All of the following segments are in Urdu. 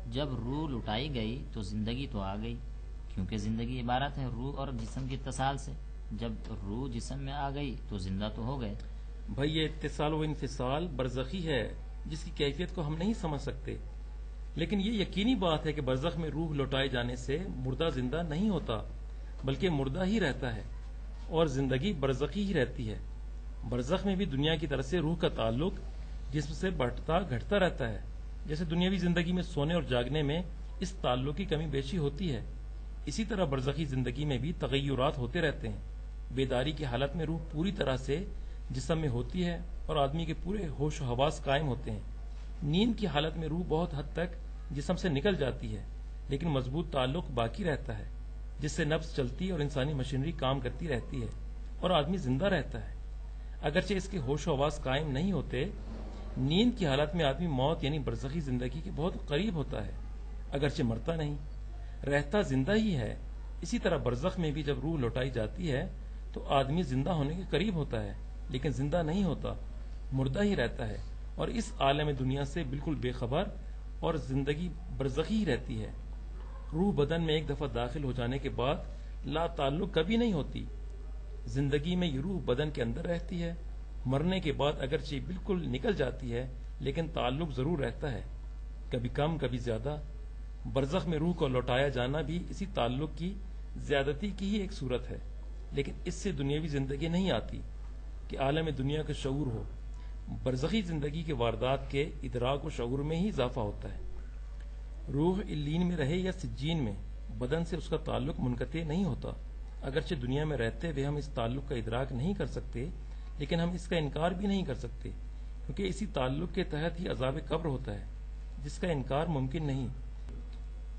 جب روح لٹائی گئی تو زندگی تو آ گئی، کیونکہ زندگی عبارت ہے روح اور جسم کی اتصال سے۔ جب روح جسم میں آ گئی تو زندہ تو ہو گئے۔ بھائی یہ اتصال و انفصال برزخی ہے جس کی کیفیت کو ہم نہیں سمجھ سکتے، لیکن یہ یقینی بات ہے کہ برزخ میں روح لوٹائے جانے سے مردہ زندہ نہیں ہوتا، بلکہ مردہ ہی رہتا ہے، اور زندگی برزخی ہی رہتی ہے۔ برزخ میں بھی دنیا کی طرح سے روح کا تعلق جسم سے بڑھتا گھٹتا رہتا ہے۔ جیسے دنیاوی زندگی میں سونے اور جاگنے میں اس تعلق کی کمی بیشی ہوتی ہے، اسی طرح برزخی زندگی میں بھی تغیرات ہوتے رہتے ہیں۔ بیداری کی حالت میں روح پوری طرح سے جسم میں ہوتی ہے اور آدمی کے پورے ہوش و حواس قائم ہوتے ہیں۔ نیند کی حالت میں روح بہت حد تک جسم سے نکل جاتی ہے، لیکن مضبوط تعلق باقی رہتا ہے، جس سے نفس چلتی اور انسانی مشینری کام کرتی رہتی ہے اور آدمی زندہ رہتا ہے۔ اگرچہ اس کے ہوش و حواس قائم نہیں ہوتے، نیند کی حالت میں آدمی موت یعنی برزخی زندگی کے بہت قریب ہوتا ہے، اگرچہ مرتا نہیں، رہتا زندہ ہی ہے۔ اسی طرح برزخ میں بھی جب روح لوٹائی جاتی ہے تو آدمی زندہ ہونے کے قریب ہوتا ہے، لیکن زندہ نہیں ہوتا، مردہ ہی رہتا ہے، اور اس عالم دنیا سے بالکل بے خبر، اور زندگی برزخی ہی رہتی ہے۔ روح بدن میں ایک دفعہ داخل ہو جانے کے بعد لا تعلق کبھی نہیں ہوتی۔ زندگی میں یہ روح بدن کے اندر رہتی ہے، مرنے کے بعد اگرچہ بالکل نکل جاتی ہے، لیکن تعلق ضرور رہتا ہے، کبھی کم کبھی زیادہ۔ برزخ میں روح کو لوٹایا جانا بھی اسی تعلق کی زیادتی کی ہی ایک صورت ہے، لیکن اس سے دنیاوی زندگی نہیں آتی کہ عالم دنیا کا شعور ہو۔ برزخی زندگی کے واردات کے ادراک و شعور میں ہی اضافہ ہوتا ہے۔ روح علین میں رہے یا سجین میں، بدن سے اس کا تعلق منقطع نہیں ہوتا۔ اگرچہ دنیا میں رہتے ہوئے ہم اس تعلق کا ادراک نہیں کر سکتے، لیکن ہم اس کا انکار بھی نہیں کر سکتے، کیونکہ اسی تعلق کے تحت ہی عذاب قبر ہوتا ہے، جس کا انکار ممکن نہیں۔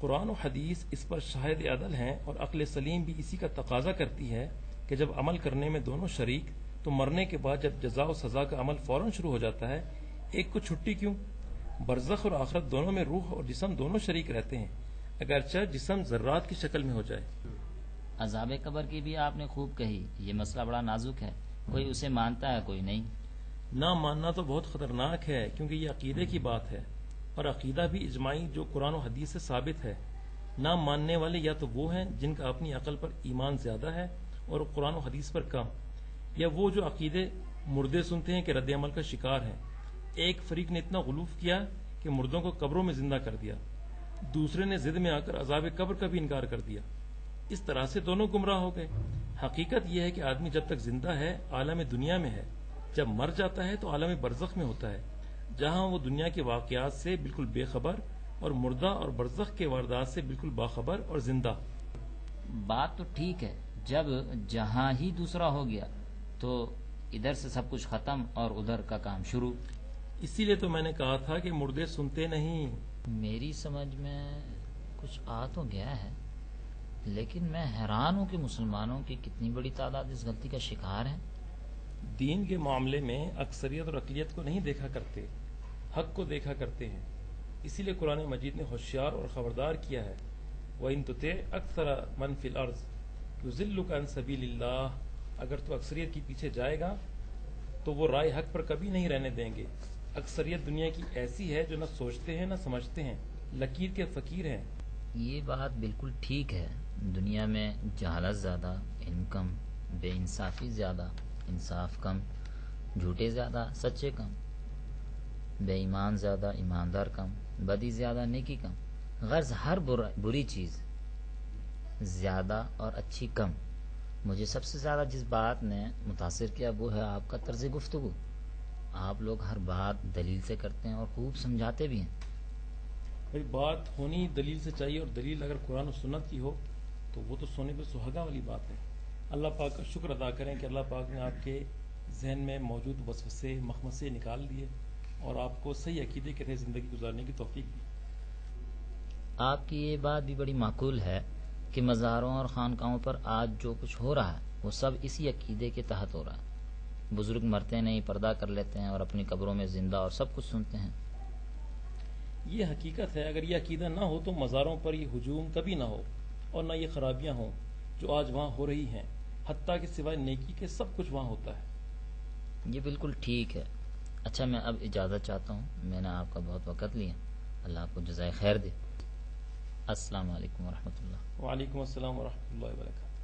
قرآن و حدیث اس پر شاہد عدل ہیں، اور عقل سلیم بھی اسی کا تقاضا کرتی ہے کہ جب عمل کرنے میں دونوں شریک، تو مرنے کے بعد جب جزا و سزا کا عمل فوراً شروع ہو جاتا ہے، ایک کو چھٹی کیوں؟ برزخ اور آخرت دونوں میں روح اور جسم دونوں شریک رہتے ہیں، اگرچہ جسم ذرات کی شکل میں ہو جائے۔ عذاب قبر کی بھی آپ نے خوب کہی، یہ مسئلہ بڑا نازک ہے، کوئی اسے مانتا ہے کوئی نہیں۔ نہ ماننا تو بہت خطرناک ہے، کیونکہ یہ عقیدے کی بات ہے، اور عقیدہ بھی اجماعی جو قرآن و حدیث سے ثابت ہے۔ نہ ماننے والے یا تو وہ ہیں جن کا اپنی عقل پر ایمان زیادہ ہے اور قرآن و حدیث پر کم، یا وہ جو عقیدے مردے سنتے ہیں کہ رد عمل کا شکار ہیں۔ ایک فریق نے اتنا غلوف کیا کہ مردوں کو قبروں میں زندہ کر دیا، دوسرے نے ضد میں آ کر عذاب قبر کا بھی انکار کر دیا۔ اس طرح سے دونوں گمراہ ہو گئے۔ حقیقت یہ ہے کہ آدمی جب تک زندہ ہے عالم دنیا میں ہے، جب مر جاتا ہے تو عالم برزخ میں ہوتا ہے، جہاں وہ دنیا کے واقعات سے بالکل بے خبر، اور مردہ اور برزخ کے واردات سے بالکل باخبر اور زندہ۔ بات تو ٹھیک ہے، جب جہاں ہی دوسرا ہو گیا تو ادھر سے سب کچھ ختم اور ادھر کا کام شروع۔ اسی لیے تو میں نے کہا تھا کہ مردے سنتے نہیں۔ میری سمجھ میں کچھ آ تو گیا ہے، لیکن میں حیران ہوں کہ مسلمانوں کی کتنی بڑی تعداد اس غلطی کا شکار ہے۔ دین کے معاملے میں اکثریت اور اقلیت کو نہیں دیکھا کرتے، حق کو دیکھا کرتے ہیں۔ اسی لیے قرآن مجید نے ہوشیار اور خبردار کیا ہے، وَإِن تُطِعْ أَكْثَرَ مَنْ فِي الْأَرْضِ يُضِلُّكَ عَنْ سَبِيلِ اللَّهِ، اگر تو اکثریت کی پیچھے جائے گا تو وہ رائے حق پر کبھی نہیں رہنے دیں گے۔ اکثریت دنیا کی ایسی ہے جو نہ سوچتے ہیں نہ سمجھتے ہیں، لکیر کے فقیر ہیں۔ یہ بات بالکل ٹھیک ہے، دنیا میں جہالت زیادہ، علم کم، بے انصافی زیادہ، انصاف کم، جھوٹے زیادہ، سچے کم، بے ایمان زیادہ، ایماندار کم، بدی زیادہ، نیکی کم، غرض ہر بری چیز زیادہ اور اچھی کم۔ مجھے سب سے زیادہ جس بات نے متاثر کیا وہ ہے آپ کا طرز گفتگو۔ آپ لوگ ہر بات دلیل سے کرتے ہیں اور خوب سمجھاتے بھی ہیں۔ بھئی بات ہونی دلیل سے چاہیے، اور دلیل اگر قرآن و سنت کی ہو تو وہ تو سونے پہ سہاگا والی بات ہے۔ اللہ پاک کا شکر ادا کریں کہ اللہ پاک نے آپ کے ذہن میں موجود وسوسے مخمصے نکال دیے اور آپ کو صحیح عقیدے کے تحت زندگی گزارنے کی توفیق دی۔ آپ کی یہ بات بھی بڑی معقول ہے کہ مزاروں اور خانقاہوں پر آج جو کچھ ہو رہا ہے وہ سب اسی عقیدے کے تحت ہو رہا ہے۔ بزرگ مرتے نہیں، پردہ کر لیتے ہیں اور اپنی قبروں میں زندہ اور سب کچھ سنتے ہیں۔ یہ حقیقت ہے، اگر یہ عقیدہ نہ ہو تو مزاروں پر یہ ہجوم کبھی نہ ہو، اور نہ یہ خرابیاں ہوں جو آج وہاں ہو رہی ہیں، حتیٰ کہ سوائے نیکی کے سب کچھ وہاں ہوتا ہے۔ یہ بالکل ٹھیک ہے۔ اچھا، میں اب اجازت چاہتا ہوں، میں نے آپ کا بہت وقت لیا، اللہ آپ کو جزائے خیر دے۔ السلام علیکم ورحمۃ اللہ. وعلیکم السلام ورحمۃ اللہ وبرکاتہ.